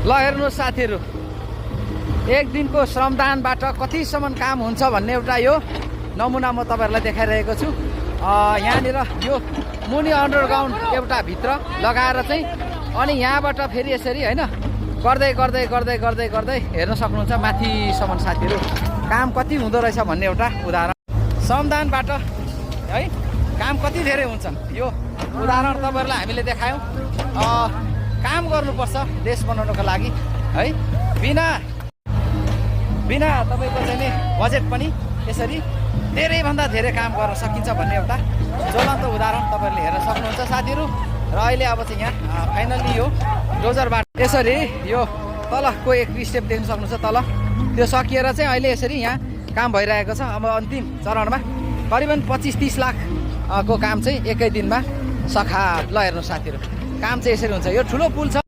ल हेर्नुहोस् साथीहरू, एक दिनको श्रमदानबाट कतिसम्म काम हुन्छ भन्ने एउटा यो नमुना म तपाईँहरूलाई देखाइरहेको छु। यहाँनिर यो मुनि अन्डरग्राउन्ड एउटा भित्र लगाएर चाहिँ अनि यहाँबाट फेरि यसरी होइन गर्दै गर्दै गर्दै गर्दै गर्दै हेर्न सक्नुहुन्छ माथिसम्म साथीहरू काम कति हुँदो रहेछ भन्ने एउटा उदाहरण। श्रमदानबाट है काम कति धेरै हुन्छ यो उदाहरण तपाईँहरूलाई हामीले देखायौँ। काम गर्नुपर्छ देश बनाउनको लागि है, बिना तपाईँको चाहिँ नि बजेट पनि यसरी धेरैभन्दा धेरै काम गर्न सकिन्छ भन्ने एउटा ज्वलन्त उदाहरण तपाईँहरूले हेर्न सक्नुहुन्छ साथीहरू। र अहिले अब चाहिँ यहाँ फाइनल्ली यो डोजरबाट यसरी यो तलको एक स्टेप देख्न सक्नुहुन्छ, तल त्यो सकिएर चाहिँ अहिले यसरी यहाँ काम भइरहेको छ। अब अन्तिम चरणमा करिबन 25-30 लाख को काम चाहिँ एकै दिनमा सखा। ल हेर्नु साथीहरू काम चाहिँ यसरी हुन्छ। यो ठुलो पुल छ।